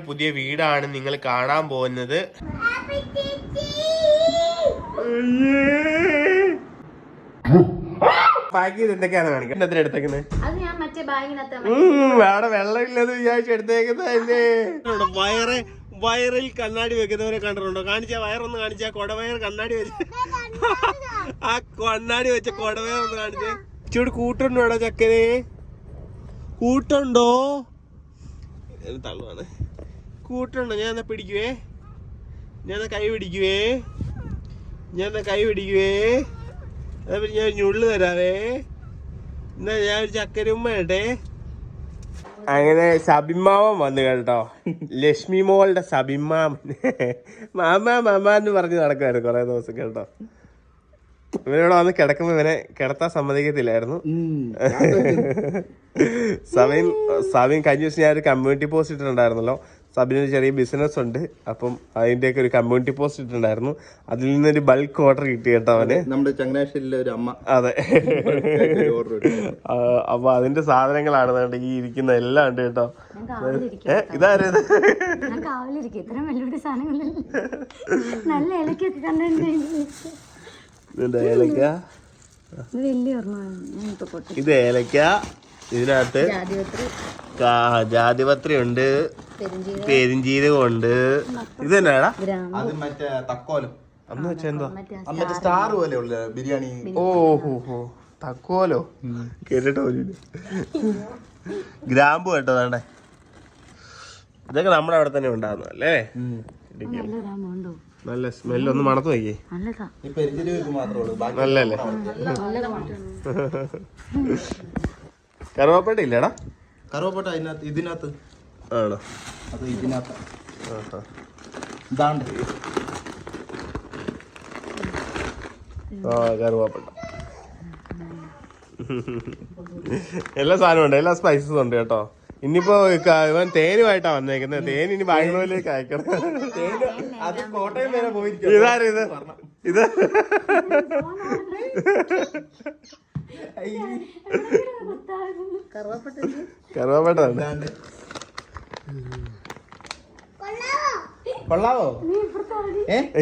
പുതിയ വീടാണ് നിങ്ങൾ കാണാൻ പോകുന്നത്. പാക്ക് ചെയ്ത് എന്തൊക്കെയാണ് കാണിക്കുന്നത്? എടുത്തേക്കുന്നത് വേറെ വെള്ളമില്ലെന്ന് വിചാരിച്ച് എടുത്തേക്കുന്നതല്ലേ. വയറിൽ കണ്ണാടി വെക്കുന്നവരെ കണ്ടിട്ടുണ്ടോ? കാണിച്ചാ വയറൊന്ന് കാണിച്ചാ കൊടവയർ കണ്ണാടി വെച്ച് ആ കണ്ണാടി വെച്ച കൊടവയർ ഒന്ന് കാണിച്ചേ. ഇച്ചിരി കൂട്ടുണ്ടോ ഇവിടെ ചക്കനെ? കൂട്ടുണ്ടോ? തള്ളുവാണ്. കൂട്ടുണ്ടോ? ഞാൻ എന്നാ പിടിക്കുവേ. ഞാൻ കൈ പിടിക്കുവേ. ഞാൻ ഞാൻ ഞുള്ളു തരാവേ. എന്നാ ഞാൻ ഒരു ചക്കരുമ്മ ഇടേ. അങ്ങനെ സബിമാമൻ വന്നു കേട്ടോ. ലക്ഷ്മി മോളുടെ സബിമാമൻ മാമ എന്ന് പറഞ്ഞ് നടക്കുമായിരുന്നു കുറെ ദിവസം കേട്ടോ. ഇവനോട് വന്ന് കിടക്കുമ്പോ ഇവനെ കിടത്താൻ സമ്മതിക്കത്തില്ലായിരുന്നു. സബിൻ കഴിഞ്ഞ ദിവസം ഞാൻ ഒരു കമ്മ്യൂണിറ്റി പോസ്റ്റ് ഇട്ടിട്ടുണ്ടായിരുന്നല്ലോ. സബിന് ചെറിയ ബിസിനസ് ഉണ്ട്. അപ്പം അതിന്റെയൊക്കെ ഒരു കമ്മ്യൂണിറ്റി പോസ്റ്റ് ഇട്ടിട്ടുണ്ടായിരുന്നു. അതിൽ നിന്നൊരു ബൾക്ക് ഓർഡർ കിട്ടി കേട്ടോ അവന്. നമ്മുടെ ചങ്ങനാശ്ശേരിയിലെ ഒരു അമ്മ. അതെ. അപ്പൊ അതിന്റെ സാധനങ്ങളാണ് ഈ ഇരിക്കുന്ന എല്ലാം ഉണ്ട് കേട്ടോ. ഇതാരത്? ഇത് ഏലക്ക. ഇതിനകത്ത് ജാതിപത്രി ഉണ്ട്, പെരിഞ്ചീരകം ഉണ്ട്. ഇത് തന്നെയാടാ? അത് മറ്റേ തക്കോലം അന്ന് വെച്ചാ എന്താ മറ്റേ സ്റ്റാർ പോലെ ഉള്ള ബിരിയാണി. ഓഹോ തക്കോലോ കേട്ടിട്ടോ. ഗ്രാമ്പു കേട്ടോ വേണ്ടേ. ഇതൊക്കെ നമ്മുടെ അവിടെ തന്നെ ഉണ്ടാകുന്നല്ലേ. നല്ല സ്മെല്ല്. ഒന്ന് മണത്ത് നോക്കിയേ. നല്ലല്ലേ? കറുവാപ്പട്ട ഇല്ലടാ? കറുവാപ്പട്ട ഇതിനകത്ത് ആണോ? അത് ഇതിനകത്ത്. കറുവാപ്പട്ട എല്ലാ സാധനവും ഉണ്ട്. എല്ലാ സ്പൈസസും ഉണ്ട് കേട്ടോ. ഇനിയിപ്പോ ഇവൻ തേനുമായിട്ടാ വന്നേക്കുന്നത്. തേൻ ഇനി ബാംഗ്ലൂരിലേക്ക് അയക്കണം. അത് കോട്ടയം വരെ പോയിരിക്കും. ഇതാരിത്? ഇത് കറുവാപ്പട്ട കൊള്ളാവോ?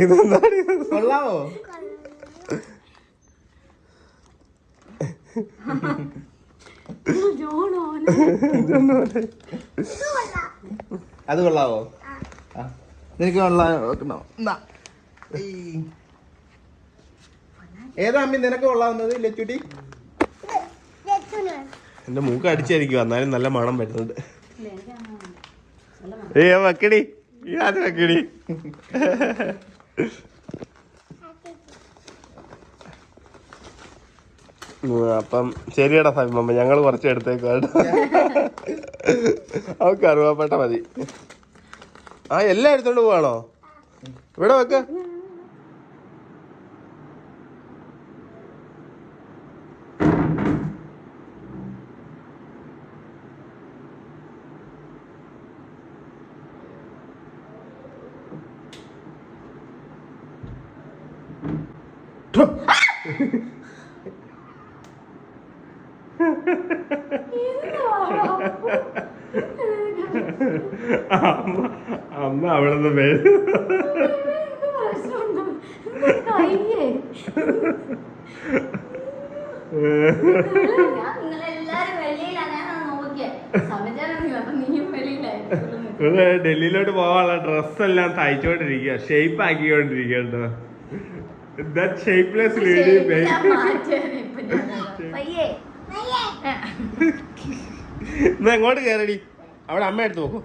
ഇതെന്താണ്? കൊള്ളാവോ? അത് കൊള്ളാവോ? നിനക്ക് കൊള്ളാവോ? ഏതാ അമ്മി നിനക്ക് കൊള്ളാവുന്നത്? ലച്ചുട്ടി എന്റെ മൂക്ക് അടിച്ചായിരിക്കും. എന്നാലും നല്ല മണം വരുന്നുണ്ട്. വെക്കടി. അത് വെക്കടി. അപ്പം ശരിയടാ സബിമമ്മ, ഞങ്ങൾ കുറച്ച് എടുത്തേക്ക് കേട്ടോ. അവ കറുവാപ്പട്ട മതി. ആ എല്ലാം എടുത്തോണ്ട് പോവാണോ? ഇവിടെ വെക്ക. അമ്മ അവിടെ നിന്ന് ഡൽഹിയിലോട്ട് പോകാനുള്ള ഡ്രസ്സെല്ലാം തയ്ച്ചോണ്ടിരിക്കുക, ഷേപ്പ് ആക്കിക്കൊണ്ടിരിക്കുക കേട്ടോ. That shapeless lady എന്നാ എങ്ങോട്ട് കയറടി. അവിടെ അമ്മ എടുത്ത് നോക്കൂ.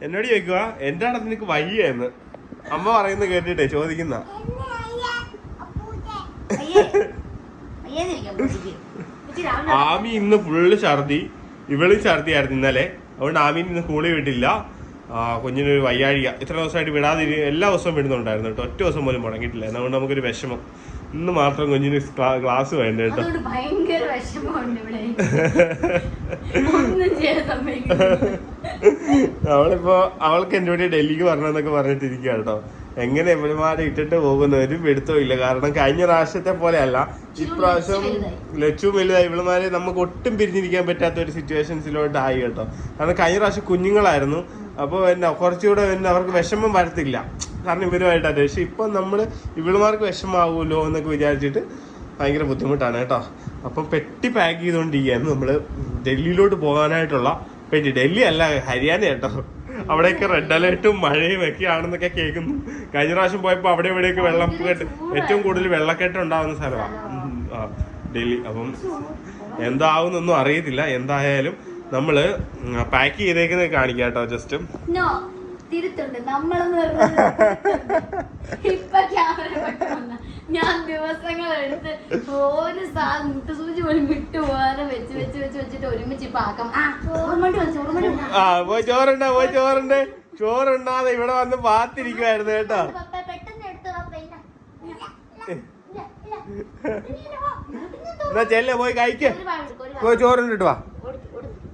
എന്നോട് ചോദിക്കുക എന്റെ അവിടെ നിനക്ക് വയ്യെന്ന്. അമ്മ പറയുന്നത് കേട്ടിട്ടേ ചോദിക്കുന്ന. ആമി ഇന്ന് ഫുള്ള് ഛർദി. ഇവള് ഛർദിയായിരുന്നു ഇന്നലെ. അതുകൊണ്ട് ആമീന് ഇന്ന് സ്കൂളിൽ വിട്ടില്ല. കുഞ്ഞിനൊരു വയ്യാഴിക. ഇത്ര ദിവസമായിട്ട് വിടാതെ എല്ലാ ദിവസവും വിടുന്നുണ്ടായിരുന്നു കേട്ടോ. ഒറ്റ ദിവസം പോലും മുടങ്ങിയിട്ടില്ല. അതുകൊണ്ട് നമുക്കൊരു വിഷമം. ഇന്ന് മാത്രം കുഞ്ഞിന് ക്ലാസ് വേണ്ട കേട്ടോ. അവൾക്ക് എൻ്റെ കൂടെ ഡൽഹിക്ക് വരണമെന്നൊക്കെ പറഞ്ഞിട്ടിരിക്കുക കേട്ടോ. എങ്ങനെ എവരുമാരെ ഇട്ടിട്ട് പോകുന്ന ഒരു പിടുത്തവും ഇല്ല. കാരണം കഴിഞ്ഞ പ്രാവശ്യത്തെ പോലെയല്ല ഇപ്രാവശ്യം ലച്ചു വലുതായി. ഇവളുമാരെ നമുക്ക് ഒട്ടും പിരിഞ്ഞിരിക്കാൻ പറ്റാത്ത ഒരു സിറ്റുവേഷൻസിലോട്ട് ആയി കേട്ടോ. കാരണം കഴിഞ്ഞ പ്രാവശ്യം കുഞ്ഞുങ്ങളായിരുന്നു. അപ്പോൾ പിന്നെ കുറച്ചുകൂടെ പിന്നെ അവർക്ക് വിഷമം വരത്തില്ല, കാരണം ഇവരുമായിട്ടാണ്. പക്ഷെ ഇപ്പം നമ്മൾ ഇവളുമാർക്ക് വിഷമാവുമല്ലോ എന്നൊക്കെ വിചാരിച്ചിട്ട് ഭയങ്കര ബുദ്ധിമുട്ടാണ് കേട്ടോ. അപ്പം പെട്ടി പാക്ക് ചെയ്തുകൊണ്ടിരിക്കുകയാണ് നമ്മൾ ഡൽഹിയിലോട്ട് പോകാനായിട്ടുള്ള പെട്ടി. ഡൽഹി അല്ല, ഹരിയാന കേട്ടോ. അവിടെയൊക്കെ റെഡ് അലേർട്ടും മഴയും ഒക്കെ ആണെന്നൊക്കെ കേൾക്കുന്നു. കഴിഞ്ഞ പ്രാവശ്യം പോയപ്പോൾ അവിടെ ഇവിടെയൊക്കെ വെള്ളക്കെട്ട്, ഏറ്റവും കൂടുതൽ വെള്ളക്കെട്ട് ഉണ്ടാകുന്ന സ്ഥലമാണ് ഡൽഹി. അപ്പം എന്താവുന്നൊന്നും അറിയത്തില്ല. എന്തായാലും നമ്മള് പാക്ക് ചെയ്തേക്കുന്നത് കാണിക്കാം കേട്ടോ. ജസ്റ്റ് ഞാൻ ദിവസങ്ങളെടുത്ത് ഒരു സൂചി പോലും വിട്ടുപോകാതെ വെച്ചിട്ട് ഒരുമിച്ച് ചോറുണ്ടാതെ ഇവിടെ വന്ന് പാത്തിരിക്കുവായിരുന്നു കേട്ടോ. എന്നാ ചെല്ലേ പോയി കഴിക്ക, പോയി ചോറുണ്ടിട്ട് വാ.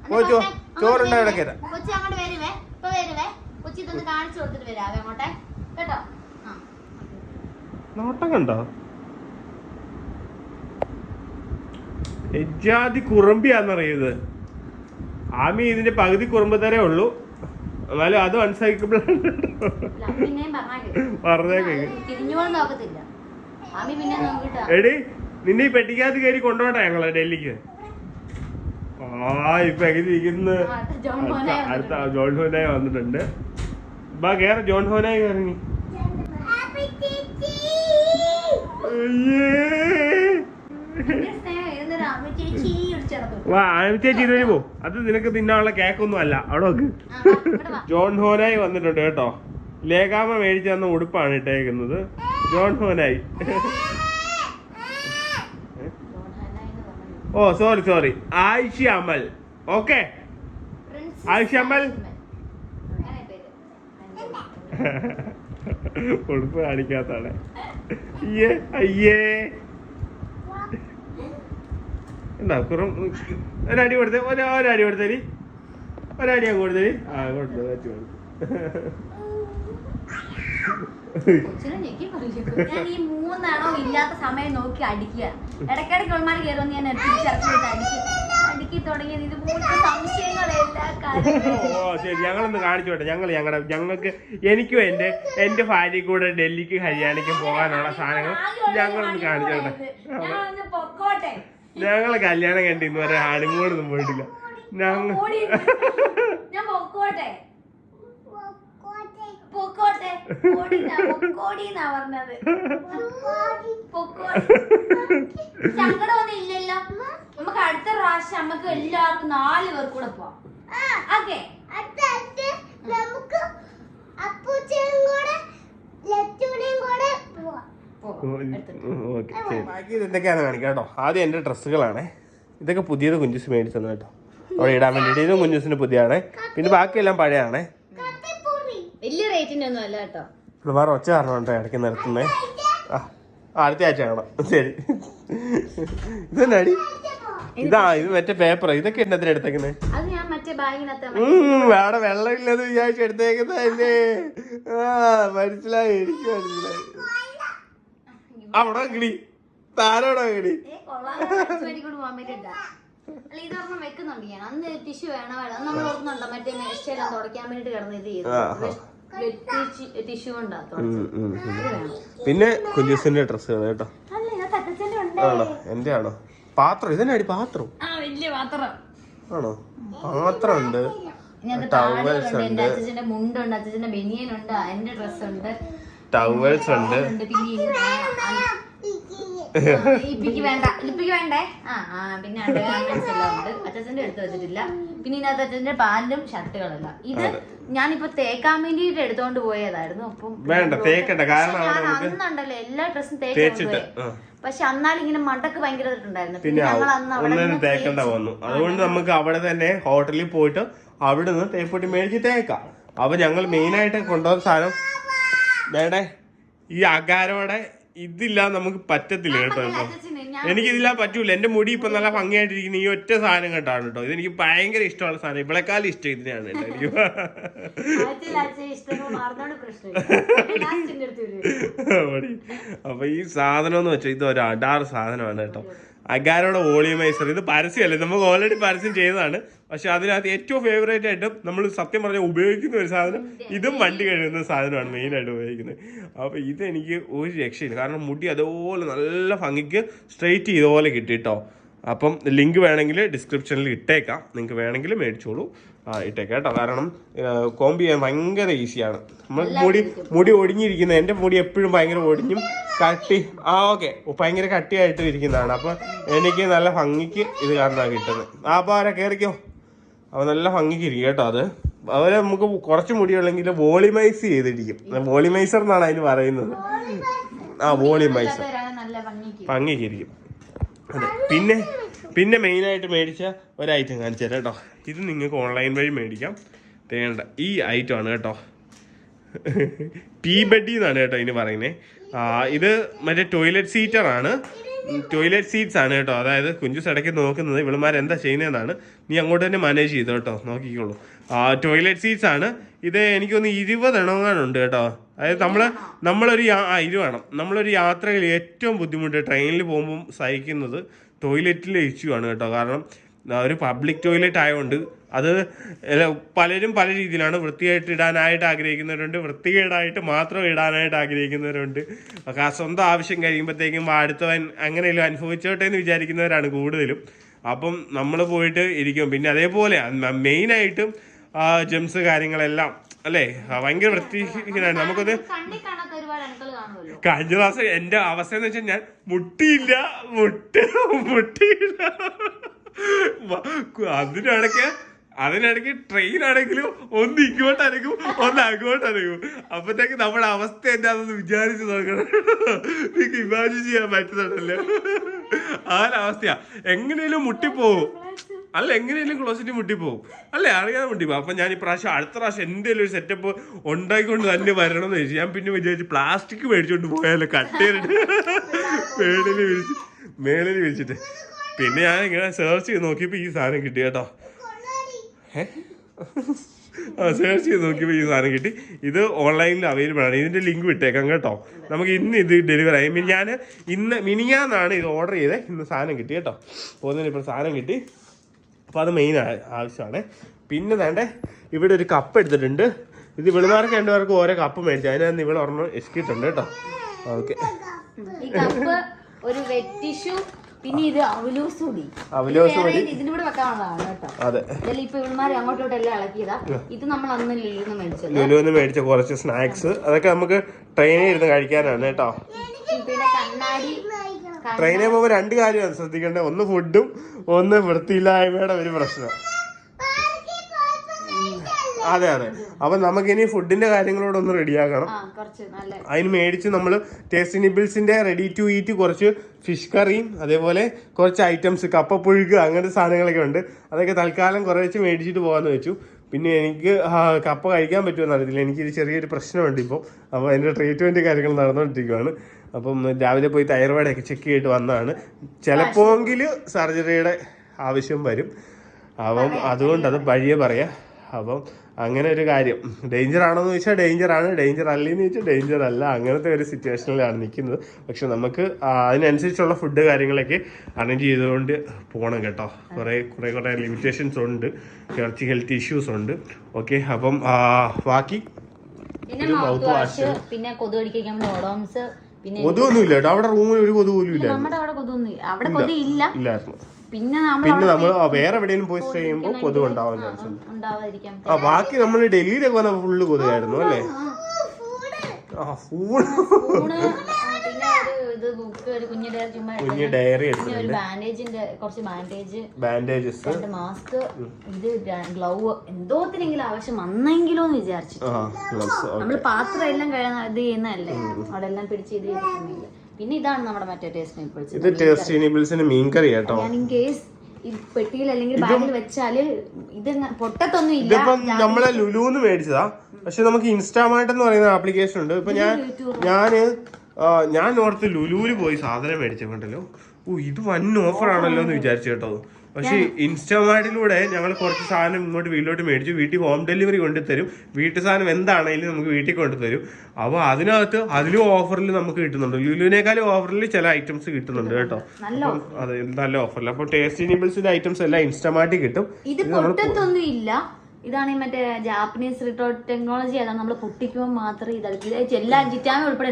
പോയി ചോറുണ്ട കിടക്കരുത്. നോട്ടം കണ്ടോ? എജാതി കുറുമ്പിയാന്നറിയത്. ആമി ഇതിന്റെ പകുതി കുറുമ്പ് തരേ ഉള്ളൂ, എന്നാലും അത് അൺസൈക്കബിൾ ആണ്. പറഞ്ഞേക്കെ എടി, നിന്നെ ഈ പെട്ടിക്കകത്ത് കയറി കൊണ്ടുപോട്ടെ ഞങ്ങള് ഡൽഹിക്ക്. ഇപ്പൊ എങ്ങനെ ഇരിക്കുന്നു? അടുത്ത ജോൺ ഹോനായി വന്നിട്ടുണ്ട്. ബാ കേറ, ജോൺ ഹോനായി ഇറങ്ങി. വാ ആമി ചേച്ചി ഇതുവഴി പോ. അത് നിനക്ക് തിന്നാനുള്ള കേക്കൊന്നും അല്ല. അവിടെ നോക്ക്, ജോൺ ഹോനായി വന്നിട്ടുണ്ട് കേട്ടോ. ലേഖാമ മേടിച്ചു തന്ന ഉടുപ്പാണ് ഇട്ടേക്കുന്നത്. John Honai. ഓ സോറി ആയിഷ അമൽ. ഓക്കെ ആയിഷ അമൽ. ഉടുപ്പ് കാണിക്കാത്താണ്. അയ്യേ എന്താ കുറം. ഒരടി കൊടുത്തേ, ഒരടി കൊടുത്തരി, ഒരടി അങ്ങ് കൊടുത്തരി. ആ കൊടുത്തു, വെച്ചു കൊടുത്തു. ഞാൻ ഈ 3 എണ്ണം ഇല്ലാത്ത സമയം നോക്കി അടിക്കുക. ഇടയ്ക്കിടയ്ക്ക് ഒന്മാർ കയറുമെന്ന് ഞാൻ അടുക്കി തുടങ്ങിയത്. ഇതുപോലത്തെ സംശയങ്ങളെല്ലാം. ഓ ശരി, ഞങ്ങളൊന്ന് കാണിച്ചോട്ടെ. ഞങ്ങൾക്ക് എനിക്കും എന്റെ ഭാര്യ കൂടെ ഡൽഹിക്ക് ഹരിയാനയ്ക്കും പോകാനുള്ള സാധനങ്ങൾ ഞങ്ങളൊന്ന് കാണിച്ചോട്ടെ. ഞങ്ങളെ കല്യാണം കണ്ടി ഇന്നുവരെ ഹണിമൂണൊന്നും പോയിട്ടില്ല. ഞാൻ പൊക്കോട്ടെ പറഞ്ഞത്. സങ്കടമൊന്നും ഇല്ലല്ലോ. നമുക്ക് അടുത്ത പ്രാവശ്യം നമുക്ക് എല്ലാവർക്കും 4 പേർ കൂടെ പോവാം. ഓക്കെ, എന്തൊക്കെയാന്ന് കാണിക്കാം കേട്ടോ. ആദ്യം എന്റെ ഡ്രസ്സുകളാണ്. ഇതൊക്കെ പുതിയത് കുഞ്ചുസ് മേടിച്ചത് കേട്ടോ, അവിടെ ഇടാൻ വേണ്ടിട്ട്. ഇതും കുഞ്ചുസിന് പുതിയതാണ്. പിന്നെ ബാക്കിയെല്ലാം പഴയതാണ്. വലിയ റേറ്റിന്റെ ഒന്നും അല്ല കേട്ടോ. വേറെ ഒച്ച കാരണം കേട്ടോ ഇടയ്ക്ക് നിർത്തുന്നേ. അടുത്ത ആഴ്ച കാണാം. ശരി. ഇതെന്നാടി? ഇത് മറ്റേ പേപ്പർ. ഇതൊക്കെ എന്നത്തിന് എടുത്തേക്കുന്നേ? വേറെ വെള്ളമില്ലെന്ന് വിചാരിച്ച് എടുത്തേക്കുന്നതല്ലേ. മനസ്സിലായി, എനിക്ക് മനസ്സിലായി. അവിടെ കിടി, താരോടെ കിടി. ഇതൊരെണ്ണം വെക്കുന്നുണ്ട് ഞാൻ. അന്ന് ടിഷ്യൂ വേണം നമ്മൾ ഓർക്കുന്നുണ്ടോ, മറ്റേ മേശയെല്ലാം തുടയ്ക്കാൻ വേണ്ടിട്ട് കിടന്ന് ഇത് ചെയ്തു. ടിഷ്യൂ പിന്നെ കുഞ്ചുസിന്റെ ഡ്രസ്സുകൾ കേട്ടോ. ആണോ? എന്റെ ആണോ? പാത്രം. ഇതെന്നാടി പാത്രം? വലിയ പാത്രം ആണോ? പാത്രം ഉണ്ട്, ടവൽസ് ഉണ്ട്, അച്ഛന്റെ മുണ്ടുണ്ട്, അച്ഛന്റെ ബനിയനുണ്ട്, എന്റെ ഡ്രസ് ഉണ്ട്, ടവൽസ് ഉണ്ട്. ഇപ്പിക്ക് വേണ്ടേ? പിന്നെ അച്ഛന്റെ എടുത്ത് വെച്ചിട്ടില്ല. പിന്നെ ഇതിനകത്ത് അച്ഛന്റെ പാന്റും ഷർട്ടുകളെല്ലാം. ഇത് ഞാനിപ്പോ തേക്കാൻ വേണ്ടിട്ട് എടുത്തോണ്ട് പോയതായിരുന്നു. അപ്പം വേണ്ട തേക്കണ്ട, കാരണം അന്നുണ്ടല്ലോ എല്ലാ ഡ്രസ്സും തേച്ചിട്ട്. പക്ഷെ അന്നാലും ഇങ്ങനെ മടക്ക് ഭയങ്കര ഉണ്ടായിരുന്നു. പിന്നെ ഒന്നും തേക്കണ്ട വന്നു. അതുകൊണ്ട് നമുക്ക് അവിടെ തന്നെ ഹോട്ടലിൽ പോയിട്ട് അവിടെ നിന്ന് തേപ്പൊട്ടി മേടിച്ച് തേക്കാം. അപ്പൊ ഞങ്ങൾ മെയിൻ ആയിട്ട് കൊണ്ടുവന്ന സാധനം വേണ്ടേ, ഈ അകാരോടെ ഇതില്ല നമുക്ക് പറ്റത്തില്ല കേട്ടോ. ഇപ്പൊ എനിക്കിതില്ലാ പറ്റൂല. എന്റെ മുടി ഇപ്പൊ നല്ല ഭംഗിയായിട്ടിരിക്കുന്ന ഈ ഒറ്റ സാധനം കേട്ടാണ് കേട്ടോ. ഇതെനിക്ക് ഭയങ്കര ഇഷ്ടമുള്ള സാധനം. ഇവളെക്കാളും ഇഷ്ടം ഇതിനെയാണ് കേട്ടോ എനിക്ക്. അപ്പൊ ഈ സാധനം എന്ന് വെച്ചാൽ ഇത് ഒരു അടാറ് സാധനമാണ് കേട്ടോ. അഗാരോടെ വോളിയമൈസർ. ഇത് പരസ്യമല്ലേ, നമുക്ക് ഓൾറെഡി പരസ്യം ചെയ്തതാണ്. പക്ഷെ അതിനകത്ത് ഏറ്റവും ഫേവറേറ്റ് ആയിട്ട് നമ്മൾ സത്യം പറഞ്ഞാൽ ഉപയോഗിക്കുന്ന ഒരു സാധനം ഇതും വണ്ടി കഴുകുന്ന സാധനമാണ് മെയിനായിട്ട് ഉപയോഗിക്കുന്നത്. അപ്പോൾ ഇതെനിക്ക് ഒരു രക്ഷയില്ല, കാരണം മുടി അതുപോലെ നല്ല ഭംഗിക്ക് സ്ട്രെയിറ്റ് ചെയ്തപോലെ കിട്ടി കേട്ടോ. അപ്പം ലിങ്ക് വേണമെങ്കിൽ ഡിസ്ക്രിപ്ഷനിൽ ഇട്ടേക്കാം, നിങ്ങൾക്ക് വേണമെങ്കിൽ മേടിച്ചോളൂ. ഇട്ടേക്കാം കേട്ടോ, കാരണം കോമ്പ് ചെയ്യാൻ ഭയങ്കര ഈസിയാണ്. നമ്മൾ മുടി ഒടിഞ്ഞിരിക്കുന്നത്, എൻ്റെ മുടി എപ്പോഴും ഭയങ്കര ഒടിഞ്ഞും കട്ടി ഓക്കെ ഭയങ്കര കട്ടിയായിട്ട് ഇരിക്കുന്നതാണ്. അപ്പം എനിക്ക് നല്ല ഭംഗിക്ക് ഇത് കാരണമാണ് കിട്ടുന്നത്. അപ്പോൾ ആരാ കയറിക്കോ, അപ്പോൾ നല്ല ഭംഗിക്ക് ഇരിക്കും കേട്ടോ. അവരെ നമുക്ക് കുറച്ച് മുടിയുള്ളെങ്കിൽ വോളിമൈസ് ചെയ്തിരിക്കും. വോളിമൈസർ എന്നാണ് അതിന് പറയുന്നത്. വോളിമൈസർ ഭംഗിക്ക് ഇരിക്കും. അതെ, പിന്നെ മെയിനായിട്ട് മേടിച്ച ഒരു ഐറ്റം കാണിച്ചു തരാം കേട്ടോ. ഇത് നിങ്ങൾക്ക് ഓൺലൈൻ വഴി മേടിക്കാം. തേണ്ട ഈ ഐറ്റം ആണ് കേട്ടോ, ടീ ബെഡി എന്നാണ് കേട്ടോ ഇതിന് പറയുന്നത്. ഇത് മറ്റേ ടോയ്ലറ്റ് സീറ്ററാണ്, ടോയ്ലറ്റ് സീറ്റ്സ് ആണ് കേട്ടോ. അതായത് കുഞ്ചുസ് ഇടയ്ക്ക് നോക്കുന്നത് ഇവളുമാർ എന്താ ചെയ്യുന്നതെന്നാണ്. നീ അങ്ങോട്ട് തന്നെ മാനേജ് ചെയ്തോ കേട്ടോ, നോക്കിക്കോളൂ. ടോയ്ലറ്റ് സീറ്റ്സ് ആണ് ഇത്. എനിക്കൊന്ന് 20 എണ്ണങ്ങാനുണ്ട് കേട്ടോ. അതായത് നമ്മളൊരു 20 വേണം. നമ്മളൊരു യാത്രയിൽ ഏറ്റവും ബുദ്ധിമുട്ട് ട്രെയിനിൽ പോകുമ്പം സഹിക്കുന്നത് ടോയ്ലറ്റിലെ ഇഷ്യൂ ആണ് കേട്ടോ. കാരണം ഒരു പബ്ലിക് ടോയ്ലറ്റ് ആയതുകൊണ്ട് അത് പലരും പല രീതിയിലാണ്. വൃത്തിയായിട്ട് ഇടാനായിട്ട് ആഗ്രഹിക്കുന്നവരുണ്ട്, വൃത്തികേടായിട്ട് മാത്രം ഇടാനായിട്ട് ആഗ്രഹിക്കുന്നവരുണ്ട്. സ്വന്തം ആവശ്യം കഴിയുമ്പോഴത്തേക്കും അടുത്തവൻ അങ്ങനെയല്ലോ അനുഭവിച്ചോട്ടെ എന്ന് വിചാരിക്കുന്നവരാണ് കൂടുതലും. അപ്പം നമ്മൾ പോയിട്ട് ഇരിക്കും. പിന്നെ അതേപോലെ മെയിനായിട്ടും ജെംസ് കാര്യങ്ങളെല്ലാം അല്ലേ ഭയങ്കര വൃത്തിഹീനാണ്. നമുക്കത് കഴിഞ്ഞ പ്രാവശ്യം എൻ്റെ അവസ്ഥ എന്ന് വെച്ചാൽ ഞാൻ മുട്ടിയില്ല. അതിനിടയ്ക്ക് ട്രെയിൻ ആണെങ്കിലും ഒന്ന് ഇങ്ങോട്ടനക്കും ഒന്ന് അങ്ങോട്ടനക്കും. അപ്പത്തേക്ക് നമ്മുടെ അവസ്ഥ എന്താണെന്ന് വിചാരിച്ച് നോക്കണം. നിങ്ങൾക്ക് ഇമാജിൻ ചെയ്യാൻ പറ്റുന്നുണ്ടല്ലോ ആ ഒരവസ്ഥയാ. എങ്ങനെയും മുട്ടിപ്പോവും, അല്ല എങ്ങനെയും ക്ലോസറ്റ് മുട്ടിപ്പോവും, അല്ലേ അറിയാതെ മുട്ടിപ്പോവും. അപ്പം ഞാൻ ഇപ്രാവശ്യം അടുത്ത പ്രാവശ്യം എന്തെങ്കിലും ഒരു സെറ്റപ്പ് ഉണ്ടായിക്കൊണ്ട് തന്നെ വരണം എന്ന് ചോദിച്ചു. ഞാൻ പിന്നെ വിചാരിച്ചു പ്ലാസ്റ്റിക് മേടിച്ചോണ്ട് പോയാലോ, കട്ടേറിട്ട് മേളിൽ വിരിച്ചിട്ട്. പിന്നെ ഞാൻ ഇങ്ങനെ സെർച്ച് ചെയ്ത് നോക്കിയപ്പോൾ ഈ സാധനം കിട്ടി കേട്ടോ. സെർച്ച് ചെയ്ത് നോക്കിയപ്പോൾ ഈ സാധനം കിട്ടി. ഇത് ഓൺലൈനിൽ അവൈലബിൾ ആണ്. ഇതിൻ്റെ ലിങ്ക് വിട്ടേക്കാം കേട്ടോ. നമുക്ക് ഇന്ന് ഇത് ഡെലിവറി ആയി. ഞാൻ മിനിഞ്ഞാന്നാണ് ഇത് ഓർഡർ ചെയ്തത്. ഇന്ന് സാധനം കിട്ടി കേട്ടോ. പോകുന്നതിന് ഇപ്പോൾ സാധനം കിട്ടി. അപ്പോൾ അത് മെയിൻ ആവശ്യമാണ്. പിന്നെ വേണ്ടേ ഇവിടെ ഒരു കപ്പ് എടുത്തിട്ടുണ്ട്. ഇത് ഇവിടുമാർക്ക് 2 പേർക്ക് ഓരോ കപ്പ് മേടിച്ചു. അതിനകത്ത് ഇവിടെ ഒരെണ്ണം എസ്കിട്ടുണ്ട് കേട്ടോ. ഓക്കെ, ഒരു വെറ്റ് ടിഷ്യൂ, പിന്നെ ഇത് അവലോസ് പൊടി ഇതിന്റെ കൂടെ വെക്കാനുള്ളതാണ് കേട്ടോ. അതെ, ഇപ്പൊ ഇവന്മാര് അങ്ങോട്ടോട്ട് എല്ലാം ഇളക്കിയതാ. ഇത് നമ്മൾ അന്ന് ലുലുന്ന് മേടിച്ച കുറച്ച് സ്നാക്സ്, അതൊക്കെ നമുക്ക് ട്രെയിനിൽ ഇരുന്ന് കഴിക്കാനാണ് കേട്ടോ. പിന്നെ കണ്ണാടി. ട്രെയിനിൽ പോകുമ്പോൾ 2 കാര്യമാണ് ശ്രദ്ധിക്കേണ്ടത്. ഒന്ന് ഫുഡും, ഒന്ന് വൃത്തിയില്ലായ്മയുടെ ഒരു പ്രശ്നം. അതെ അപ്പൊ നമുക്കിനി ഫുഡിന്റെ കാര്യങ്ങളോടൊന്ന് റെഡിയാക്കണം. അതിന് മേടിച്ച് നമ്മൾ ടേസ്റ്റി നിബിൾസിന്റെ റെഡി ടു ഈറ്റ് കുറച്ച് ഫിഷ് കറിയും അതേപോലെ കുറച്ച് ഐറ്റംസ് കപ്പപ്പുഴുക്ക് അങ്ങനത്തെ സാധനങ്ങളൊക്കെ ഉണ്ട്. അതൊക്കെ തൽക്കാലം കുറച്ച് മേടിച്ചിട്ട് പോകാമെന്ന് വെച്ചു. പിന്നെ എനിക്ക് കപ്പ കഴിക്കാൻ പറ്റുമെന്ന് അറിയത്തില്ല. എനിക്കൊരു ചെറിയൊരു പ്രശ്നമുണ്ട് ഇപ്പോൾ. അപ്പോൾ അതിൻ്റെ ട്രീറ്റ്മെൻറ്റ് കാര്യങ്ങൾ നടന്നുകൊണ്ടിരിക്കുകയാണ്. അപ്പം രാവിലെ പോയി തൈറോയിഡൊക്കെ ചെക്ക് ചെയ്തിട്ട് വന്നതാണ്. ചിലപ്പോഴെങ്കിൽ സർജറിയുടെ ആവശ്യം വരും. അപ്പം അതുകൊണ്ട് അത് വഴിയെ പറയാം. അപ്പം അങ്ങനെ ഒരു കാര്യം. ഡേഞ്ചർ ആണോന്ന് ചോദിച്ചാൽ ഡേഞ്ചറാണ്, ഡേഞ്ചർ അല്ലെന്ന് ചോദിച്ചാൽ ഡേഞ്ചർ അല്ല. അങ്ങനത്തെ ഒരു സിറ്റുവേഷനിലാണ് നിൽക്കുന്നത്. പക്ഷെ നമുക്ക് അതിനനുസരിച്ചുള്ള ഫുഡ് കാര്യങ്ങളൊക്കെ അറേഞ്ച് ചെയ്തുകൊണ്ട് പോകണം കേട്ടോ. കുറേ ലിമിറ്റേഷൻസ് ഉണ്ട്, കുറച്ച് ഹെൽത്ത് ഇഷ്യൂസ് ഉണ്ട്. ഓക്കെ, അപ്പം ബാക്കി പിന്നെ കൊതുവൊന്നും ഇല്ല കേട്ടോ. അവിടെ റൂമിൽ ഒരു കൊതു പോലും ഇല്ല. ഇല്ലായിരുന്നു. പിന്നെ നമ്മൾ വേറെ എവിടെയെങ്കിലും പോയി സ്റ്റേ ചെയ്യുമ്പോൾ കൊതുക് ഉണ്ടാവാൻ ചാൻസ് ഉണ്ട്. ബാക്കി നമ്മൾ ഡൽഹിയിലൊക്കെ വന്ന ഫുള്ള് കൊതുകായിരുന്നു അല്ലേ. കുഞ്ഞ് ഡയറി എടുത്തിട്ടുണ്ട്, ബാൻഡേജസ്, മാസ്ക്, ഇത് ഗ്ലൗ, എന്തോത്തിനെങ്കിലും ആവശ്യം വന്നെങ്കിലോ എന്ന് വിചാരിച്ചു. നമ്മള് പാത്രം എല്ലാം ഇത് ചെയ്യുന്നതല്ലേ, അവിടെ എല്ലാം പിടിച്ച് ഇത് ചെയ്തിട്ടുണ്ടെങ്കിൽ. പിന്നെ ഇതാണ് നമ്മുടെ മറ്റേ ടേസ്റ്റ് നിബിൾസ്. ഇത് ടേസ്റ്റി നിബിൾസിന്റെ മീൻകറി കേട്ടോ. ഞാൻ ഇൻ കേസ് ഈ പെട്ടിയിൽ അല്ലെങ്കിൽ ബാഗിൽ വെച്ചാല് ഇത് പൊട്ടത്തൊന്നും ഇല്ല. ഇതിപ്പം നമ്മളെ ലുലുന്ന് മേടിച്ചതാ. പക്ഷെ നമുക്ക് ഇൻസ്റ്റാമാർട്ട് എന്ന് പറയുന്ന ആപ്ലിക്കേഷൻ ഉണ്ട്. ഇപ്പൊ ഞാൻ ഓർത്ത് ലുലുവിൽ പോയി സാധനം മേടിച്ചിട്ടുണ്ടല്ലോ. ഇത് വൻ ഓഫർ ആണല്ലോ എന്ന് വിചാരിച്ചു കേട്ടോ. പക്ഷെ ഇൻസ്റ്റാമാർട്ടിലൂടെ ഞങ്ങൾ കുറച്ച് സാധനം ഇങ്ങോട്ട് വീട്ടിലോട്ട് മേടിച്ചു. വീട്ടിൽ ഹോം ഡെലിവറി കൊണ്ടുതരും. വീട്ടു സാധനം എന്താണെങ്കിലും നമുക്ക് വീട്ടിൽ കൊണ്ടുതരും. അപ്പോൾ അതിനകത്ത് അതിലും ഓഫറിൽ നമുക്ക് കിട്ടുന്നുണ്ട്. ലുലുവിനേക്കാളും ഓഫറിൽ ചില ഐറ്റംസ് കിട്ടുന്നുണ്ട് കേട്ടോ. അതെ, നല്ല ഓഫറിൽ. അപ്പോൾ ടേസ്റ്റി നീബിൾസിന്റെ ഐറ്റംസ് എല്ലാം ഇൻസ്റ്റാമാർട്ടിൽ കിട്ടും. ഇത് പൊട്ടത്തൊന്നും ഇല്ല. ഇതാണ് മറ്റേ ജാപ്പനീസ് റിട്ടോർട്ട് ടെക്നോളജി. അതാണ് നമ്മൾ പൊട്ടിക്കുമ്പോൾ മാത്രമേ ഇതഴിക്കും. എല്ലാം ചിറ്റാമ ഉൾപ്പെടെ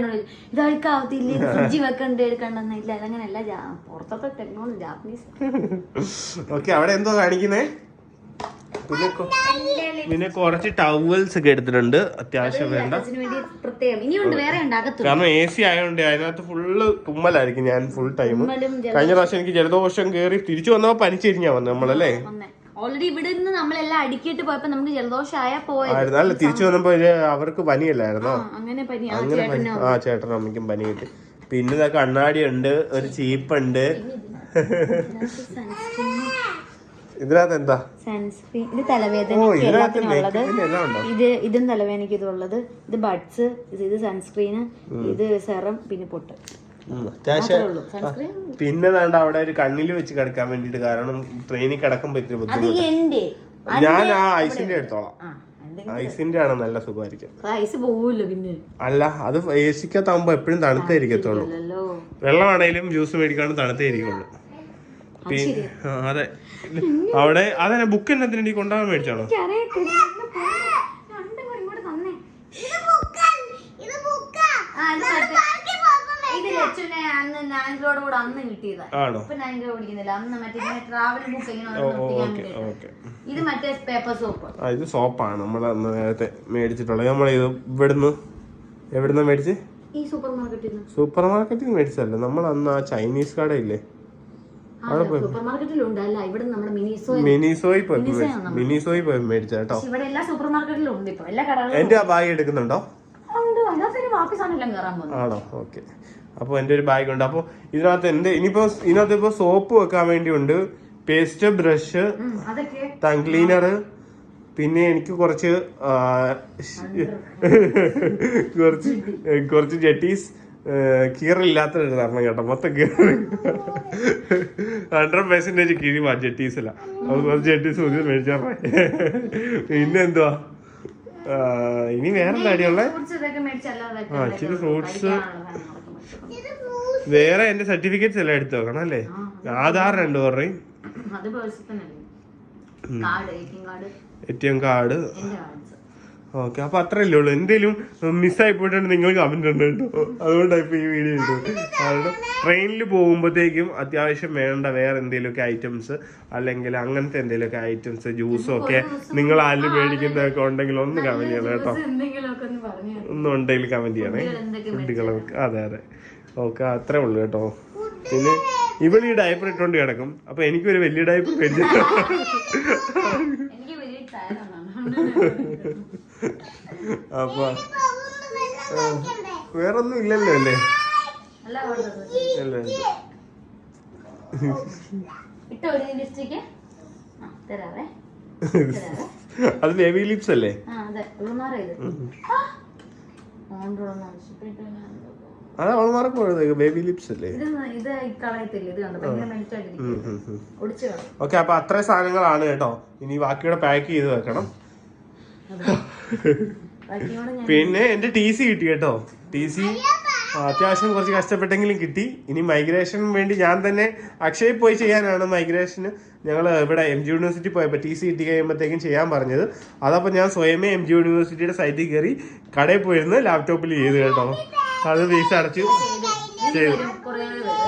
ഇതഴിക്കാവത്തില്ല, ഇത് ഫ്രിഡ്ജ് വെക്കണ്ട എടുക്കണ്ടെന്ന്. ഇല്ല, അതങ്ങനെയല്ല. പുറത്തത്തെ ടെക്നോളജി ജാപ്പനീസ്. ഓക്കെ, അവിടെ എന്തോ കാണിക്കുന്നേ? പിന്നെ കുറച്ച് ടവൽസ് ഒക്കെ എടുത്തിട്ടുണ്ട്, അത്യാവശ്യം വേണ്ട. കാരണം AC ആയതുകൊണ്ട് അതിനകത്ത് ഫുള്ള് തുമ്മലായിരിക്കും ഞാൻ ഫുൾ ടൈം. കഴിഞ്ഞ പ്രാവശ്യം എനിക്ക് ജലദോഷം കയറി തിരിച്ചു വന്നപ്പോ പനിച്ചിരിഞ്ഞാ വന്നത് നമ്മളല്ലേ. ഓൾറെഡി ഇവിടെ നിന്ന് നമ്മളെല്ലാം അടുക്കിയിട്ട് പോയപ്പോ നമുക്ക് ജലദോഷമായ പോയത്. അല്ല, തിരിച്ചു വന്നപ്പോ അവർക്ക് പനിയല്ലായിരുന്നോ? അങ്ങനെ പനി. ആ, ചേട്ടനും അമ്മയ്ക്കും പനി കിട്ടി. പിന്നെ കണ്ണാടി ഉണ്ട്, ഒരു ചീപ്പുണ്ട്. ഇതിനകത്ത് എന്താ? സൺസ്ക്രീൻ. ഇത് തലവേദന എല്ലാത്തിനുള്ളത്. ഇതും തലവേദനയ്ക്ക് ഇതുള്ളത്. ഇത് ബഡ്സ്, ഇത് സൺസ്ക്രീന്, ഇത് സെറം, പിന്നെ പൊട്ട്. പിന്നെ അവിടെ ഒരു കണ്ണില് വെച്ച് കിടക്കാൻ വേണ്ടിട്ട്, കാരണം ട്രെയിനിൽ കിടക്കുമ്പോ ഇത്തിരി ബുദ്ധിമുട്ട്. ഞാൻ ആ ഐസിന്റെ എടുത്തോളാം. ഐസിന്റെ ആണ് നല്ല സുഖമായിരിക്കും. അല്ല, അത് AC-ക്കകത്താകുമ്പോ എപ്പോഴും തണുത്തേ ഇരിക്കത്തുള്ളൂ. വെള്ളമാണേലും ജ്യൂസ് മേടിക്കാണ്ട് തണുത്തേ ഇരിക്കുള്ളൂ. പിന്നെ അതെ, അവിടെ അതന്നെ ബുക്ക് എന്നതിന് കൊണ്ടുപോകാൻ മേടിച്ചാണോ? ആണോ? ഇത് സോപ്പാണ് നമ്മൾ അന്ന് നേരത്തെ മേടിച്ചിട്ടുള്ളത്. നമ്മൾ എവിടുന്ന് മേടിച്ച്? സൂപ്പർ മാർക്കറ്റിൽ മേടിച്ചല്ലേ നമ്മൾ അന്ന്. ആ ചൈനീസ് കടയില്ലേ, മിനിസോയി പോയി മേടിച്ചോ. എന്റെ ആ ബാഗ് എടുക്കുന്നുണ്ടോ? ആണോ? ഓക്കെ. അപ്പൊ എന്റെ ഒരു ബാഗ് ഉണ്ട്. അപ്പൊ ഇതിനകത്ത് ഇപ്പൊ സോപ്പ് വെക്കാൻ വേണ്ടി ഉണ്ട്, പേസ്റ്റ്, ബ്രഷ്, ടങ് ക്ലീനർ. പിന്നെ എനിക്ക് കുറച്ച് ജെട്ടീസ്, കീറില്ലാത്ത തരണം കേട്ടോ. മൊത്തം കീറി 100% കിഴിവാ ജെട്ടീസില. അത് കുറച്ച് ജെട്ടീസ് പുതിയ മേടിച്ചാ. പിന്നെ എന്തുവാ ഇനി വേറെന്താ അടിയുള്ളേ? ഇച്ചിരി ഫ്രൂട്ട്സ്. വേറെ എന്റെ സർട്ടിഫിക്കറ്റ്സ് എല്ലാം എടുത്തു വെക്കണം അല്ലേ? ആധാർ 2 പറയും, ATM കാർഡ്. ഓക്കെ, അപ്പൊ അത്രയല്ലേ ഉള്ളൂ. എന്തെങ്കിലും മിസ്സായി പോയിട്ടുണ്ട് നിങ്ങൾ കമന്റ് ഉണ്ട് കേട്ടോ. അതുകൊണ്ടാണ് ഇപ്പൊ ഈ വീഡിയോ ഇട്ടത്. കാരണം ട്രെയിനിൽ പോകുമ്പോഴത്തേക്കും അത്യാവശ്യം വേണ്ട വേറെ എന്തെങ്കിലുമൊക്കെ ഐറ്റംസ്, അല്ലെങ്കിൽ അങ്ങനത്തെ എന്തെങ്കിലുമൊക്കെ ഐറ്റംസ്, ജ്യൂസും ഒക്കെ നിങ്ങൾ ആരും മേടിക്കുന്നതൊക്കെ ഉണ്ടെങ്കിൽ ഒന്ന് കമന്റ് ചെയ്യണം കേട്ടോ. ഒന്നും ഉണ്ടെങ്കിൽ കമന്റ് ചെയ്യണേ കുട്ടികളൊക്കെ. അതെ അതെ, ഓക്കെ, അത്രേ ഉള്ളൂ കേട്ടോ. പിന്നെ ഇവിടെ ഈ ഡയപ്പർ ഇട്ടോണ്ട് കിടക്കും. അപ്പൊ എനിക്കൊരു വലിയ ഡയപ്പർ മേടിച്ചു. അപ്പൊ വേറൊന്നും ഇല്ലല്ലോ അല്ലേ? അത് ബേബി ലിപ്സ് അല്ലേ? അത് അവൾമാർക്ക് പോയത് ബേബി ലിപ്സ് അല്ലേ? ഓക്കെ, അപ്പൊ അത്ര സാധനങ്ങളാണ് കേട്ടോ. ഇനി ബാക്കിയുടെ പാക്ക് ചെയ്ത് വെക്കണം. പിന്നെ എന്റെ TC കിട്ടി കേട്ടോ. TC അത്യാവശ്യം കുറച്ച് കഷ്ടപ്പെട്ടെങ്കിലും കിട്ടി. ഇനി മൈഗ്രേഷന് വേണ്ടി ഞാൻ തന്നെ അക്ഷയയിൽ പോയി ചെയ്യാനാണ് മൈഗ്രേഷന്. ഞങ്ങൾ ഇവിടെ MG യൂണിവേഴ്സിറ്റി പോയപ്പോൾ TC കിട്ടി കഴിയുമ്പോഴത്തേക്കും ചെയ്യാൻ പറഞ്ഞത്. അതപ്പോൾ ഞാൻ സ്വയമേ MG യൂണിവേഴ്സിറ്റിയുടെ സൈറ്റിൽ കയറി കടയിൽ പോയിരുന്ന് ലാപ്ടോപ്പിൽ ചെയ്ത് കേട്ടോ. അത് ഫീസ് അടച്ചു ചെയ്തു.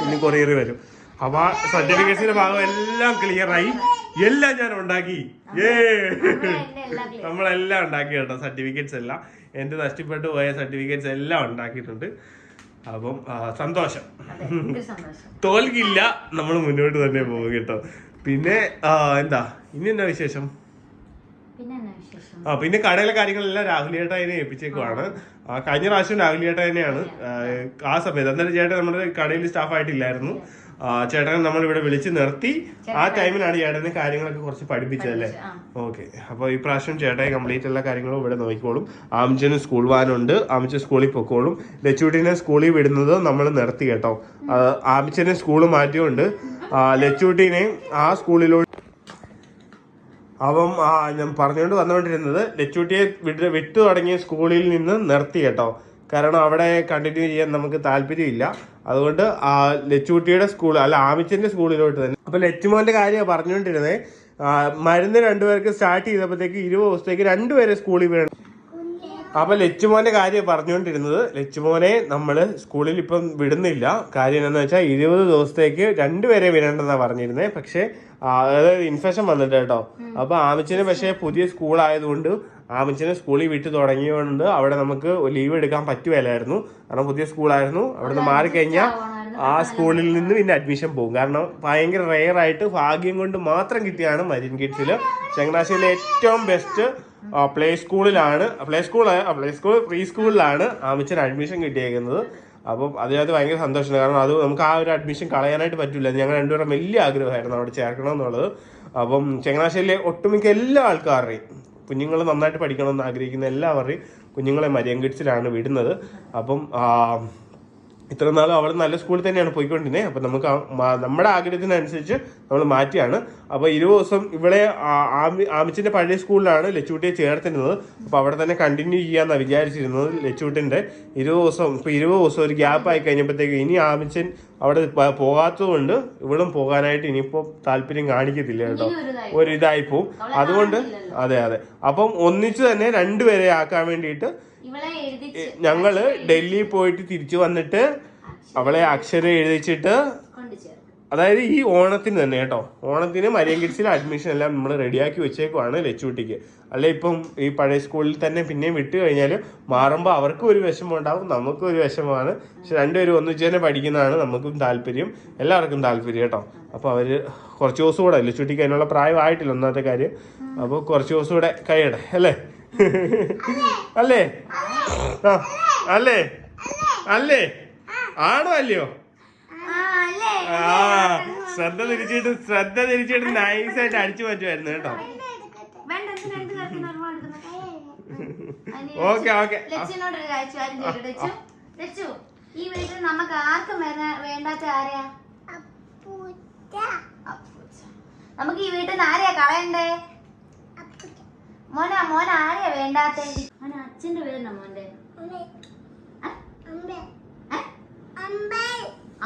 ഇനി കൊറിയർ വരും. അപ്പൊ സർട്ടിഫിക്കറ്റ്സിന്റെ ഭാഗം എല്ലാം ക്ലിയർ ആയി. എല്ലാം ഞാൻ ഉണ്ടാക്കി. നമ്മളെല്ലാം ഉണ്ടാക്കി കേട്ടോ. സർട്ടിഫിക്കറ്റ്സ് എല്ലാം, എന്റെ നഷ്ടപ്പെട്ടു പോയ സർട്ടിഫിക്കറ്റ്സ് എല്ലാം ഉണ്ടാക്കിയിട്ടുണ്ട്. അപ്പം സന്തോഷം, തോൽക്കില്ല, നമ്മൾ മുന്നോട്ട് തന്നെ പോകും കേട്ടോ. പിന്നെ എന്താ ഇനി എന്നാ വിശേഷം? പിന്നെ കടയിലെ കാര്യങ്ങളെല്ലാം രാഹുലിയേട്ടനെ ഏൽപ്പിച്ചേക്കുവാണ്. കഴിഞ്ഞ പ്രാവശ്യം രാഹുലിയേട്ട തന്നെയാണ് ആ സമയത്ത്. അന്നേരം ചേട്ടൻ നമ്മുടെ കടയിൽ സ്റ്റാഫായിട്ടില്ലായിരുന്നു. ചേട്ടനെ നമ്മളിവിടെ വിളിച്ച് നിർത്തി. ആ ടൈമിലാണ് ചേട്ടന് കാര്യങ്ങളൊക്കെ കുറച്ച് പഠിപ്പിച്ചതല്ലേ. ഓക്കെ, അപ്പൊ ഈ പ്രാവശ്യം ചേട്ടായി കംപ്ലീറ്റ് എല്ലാ കാര്യങ്ങളും ഇവിടെ നോക്കിക്കോളും. ആമിച്ചന് സ്കൂൾ വാനുണ്ട്, ആമിച്ച സ്കൂളിൽ പൊക്കോളും. ലച്ചൂട്ടിനെ സ്കൂളിൽ വിടുന്നത് നമ്മൾ നിർത്തി കേട്ടോ. ആമിച്ചനെ സ്കൂൾ മാറ്റിയുണ്ട്. ലച്ചൂട്ടിനെ ആ സ്കൂളിലോട്ട് അപ്പം ഞാൻ പറഞ്ഞുകൊണ്ട് വന്നുകൊണ്ടിരുന്നത് ലച്ചൂട്ടിയെ വിട്ടു തുടങ്ങിയ സ്കൂളിൽ നിന്ന് നിർത്തി കേട്ടോ. കാരണം അവിടെ കണ്ടിന്യൂ ചെയ്യാൻ നമുക്ക് താല്പര്യമില്ല. അതുകൊണ്ട് ലച്ചൂട്ടിയുടെ സ്കൂൾ അല്ല ആമിച്ചന്റെ സ്കൂളിലോട്ട് തന്നെ. അപ്പൊ ലച്ചുമോന്റെ കാര്യമാണ് പറഞ്ഞുകൊണ്ടിരുന്നത്. മരുന്ന് രണ്ടുപേർക്ക് സ്റ്റാർട്ട് ചെയ്തപ്പോഴത്തേക്ക് 20 ദിവസത്തേക്ക് രണ്ടുപേരെ സ്കൂളിൽ വേണം. അപ്പൊ ലച്ചുമോന്റെ കാര്യം പറഞ്ഞുകൊണ്ടിരുന്നത്, ലച്ചുമോനെ നമ്മള് സ്കൂളിൽ ഇപ്പം വിടുന്നില്ല. കാര്യം എന്താണെന്ന് വെച്ചാൽ 20 ദിവസത്തേക്ക് രണ്ടുപേരെ വിടേണ്ടെന്നാ പറഞ്ഞിരുന്നത്. പക്ഷെ അതായത് ഇൻഫെക്ഷൻ വന്നിട്ട് കേട്ടോ. അപ്പൊ ആമിച്ചിന് പക്ഷെ പുതിയ സ്കൂൾ ആയതുകൊണ്ട് ആമിച്ചിനെ സ്കൂളിൽ വിട്ട് തുടങ്ങിയതുകൊണ്ട് അവിടെ നമുക്ക് ലീവ് എടുക്കാൻ പറ്റുകയില്ലായിരുന്നു. കാരണം പുതിയ സ്കൂളായിരുന്നു. അവിടെ നിന്ന് മാറിക്കഴിഞ്ഞാൽ ആ സ്കൂളിൽ നിന്ന് പിന്നെ അഡ്മിഷൻ പോകും. കാരണം ഭയങ്കര റെയർ ആയിട്ട് ഭാഗ്യം കൊണ്ട് മാത്രം കിട്ടിയാണ് മരിയൻ കിഡ്സിൽ. ചങ്ങനാശ്ശേരിയിലെ ഏറ്റവും ബെസ്റ്റ് പ്ലേ സ്കൂളിലാണ് പ്രീ സ്കൂളിലാണ് ആമിച്ചന് അഡ്മിഷൻ കിട്ടിയേക്കുന്നത്. അപ്പം അതിനകത്ത് ഭയങ്കര സന്തോഷമുണ്ട്. കാരണം അത് നമുക്ക് ആ ഒരു അഡ്മിഷൻ കളയാനായിട്ട് പറ്റില്ല. ഞങ്ങൾ രണ്ടുപേരും വലിയ ആഗ്രഹമായിരുന്നു അവിടെ ചേർക്കണം എന്നുള്ളത്. അപ്പം ചങ്ങനാശ്ശേരിയിലെ ഒട്ടുമിക്ക എല്ലാ ആൾക്കാരുടെയും കുഞ്ഞുങ്ങൾ നന്നായിട്ട് പഠിക്കണമെന്ന് ആഗ്രഹിക്കുന്ന എല്ലാവരുടെയും കുഞ്ഞുങ്ങളെ മരിയൻ കിഡ്സിലാണ് വിടുന്നത്. അപ്പം ഇത്ര നാളും അവിടെ നല്ല സ്കൂളിൽ തന്നെയാണ് പോയിക്കൊണ്ടിരുന്നത്. അപ്പം നമുക്ക് നമ്മുടെ ആഗ്രഹത്തിനനുസരിച്ച് നമ്മൾ മാറ്റിയാണ്. അപ്പോൾ 20 ദിവസം ഇവിടെ ആമിച്ചിൻ്റെ പഴയ സ്കൂളിലാണ് ലച്ചൂട്ടിയെ ചേർത്തിരുന്നത്. അപ്പോൾ അവിടെ തന്നെ കണ്ടിന്യൂ ചെയ്യാമെന്നാണ് വിചാരിച്ചിരുന്നത്. ലച്ചൂട്ടിൻ്റെ 20 ദിവസം ഇപ്പോൾ 20 ദിവസം ഒരു ഗ്യാപ്പ് ആയി കഴിഞ്ഞപ്പോഴത്തേക്ക് ഇനി ആമിച്ചൻ അവിടെ പോകാത്തത് കൊണ്ട് ഇവിടും പോകാനായിട്ട് ഇനിയിപ്പോൾ താല്പര്യം കാണിക്കത്തില്ല കേട്ടോ. ഒരു ഇതായിപ്പോവും. അതുകൊണ്ട് അതെ. അപ്പം ഒന്നിച്ച് തന്നെ രണ്ടുപേരെ ആക്കാൻ വേണ്ടിയിട്ട് ഞങ്ങള് ഡൽഹി പോയിട്ട് തിരിച്ചു വന്നിട്ട് അവളെ അക്ഷരം എഴുതിച്ചിട്ട്, അതായത് ഈ ഓണത്തിന് തന്നെ കേട്ടോ, ഓണത്തിന് മരിയൻ കിഡ്സിൽ അഡ്മിഷൻ എല്ലാം നമ്മൾ റെഡിയാക്കി വെച്ചേക്കുവാണ് ലച്ചൂട്ടിക്ക്. അല്ലെ ഇപ്പം ഈ പഴയ സ്കൂളിൽ തന്നെ പിന്നെയും വിട്ട് കഴിഞ്ഞാൽ മാറുമ്പോൾ അവർക്കും ഒരു വിഷമം ഉണ്ടാവും, നമുക്കും ഒരു വിഷമമാണ്. പക്ഷെ രണ്ടുപേരും ഒന്നിച്ച് തന്നെ പഠിക്കുന്നതാണ് നമുക്കും താല്പര്യം, എല്ലാവർക്കും താല്പര്യം കേട്ടോ. അപ്പോൾ അവർ കുറച്ച് ദിവസം കൂടെ, ലച്ചൂട്ടിക്ക് അതിനുള്ള പ്രായമായിട്ടില്ല ഒന്നാമത്തെ കാര്യം. അപ്പോൾ കുറച്ച് ദിവസം കൂടെ കഴിയട്ടെ അല്ലേ അല്ലേ അല്ലേ അല്ലേ ആണോ അല്ലയോ? ശ്രദ്ധ തിരിച്ചിട്ട് നൈസായിട്ട് അടിച്ചു മാറ്റുമായിരുന്നു കേട്ടോ. ഓക്കെ ഈ വീട്ടിൽ നമുക്ക് ആർക്കും വേണ്ടാത്ത ആരെയാ? നമുക്ക് ഈ വീട്ടിൽ നിന്ന് ആരെയാ കളയണ്ടേ? മോന ആരെയാ വേണ്ടാത്ത? അച്ഛന്റെ പേരെന്നാ മോന്റെ?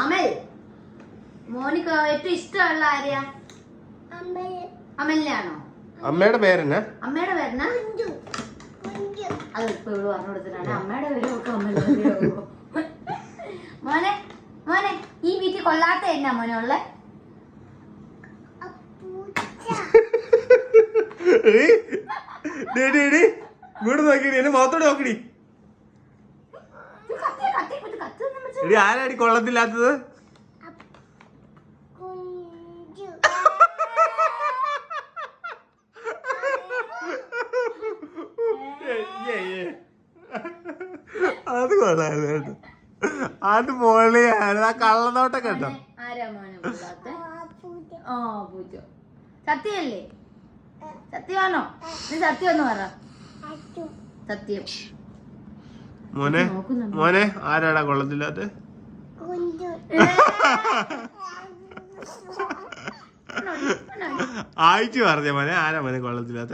അമൽ. മോനിക്ക് ഏറ്റവും ഇഷ്ടമുള്ള ആരെയാ? അമലിനാണോ? അമ്മയുടെ പേരെന്നാ? അമ്മയുടെ പേരെന്നാ? അത് ഇപ്പൊ ഇവിടെ പറഞ്ഞു കൊടുത്തിട്ടാണ് അമ്മയുടെ പേരൊക്കെ അമൽ. മോനെ ഈ വീട്ടിൽ കൊള്ളാത്ത എന്നാ മോനെ ഉള്ളെ? ഇങ്ങോട്ട് നോക്കിടി, എന്നെ മുഖത്തോടെ നോക്കിടി. ആരാടി കൊള്ളത്തില്ലാത്തത്? അത് കൊള്ളായിരുന്നു കേട്ടോ, അത് പൊളിയാണ്. ആ കള്ളനോട്ടം കേട്ടോ. സത്യല്ലേ? സത്യമാണോ? നീ സത്യം ഒന്ന് പറ. സത്യം. മോനെ ആരാടാ കൊള്ളത്തില്ലാത്ത? ആയിച്ചു പറഞ്ഞ മോനെ, ആരാ മോനെ കൊള്ളത്തില്ലാത്ത?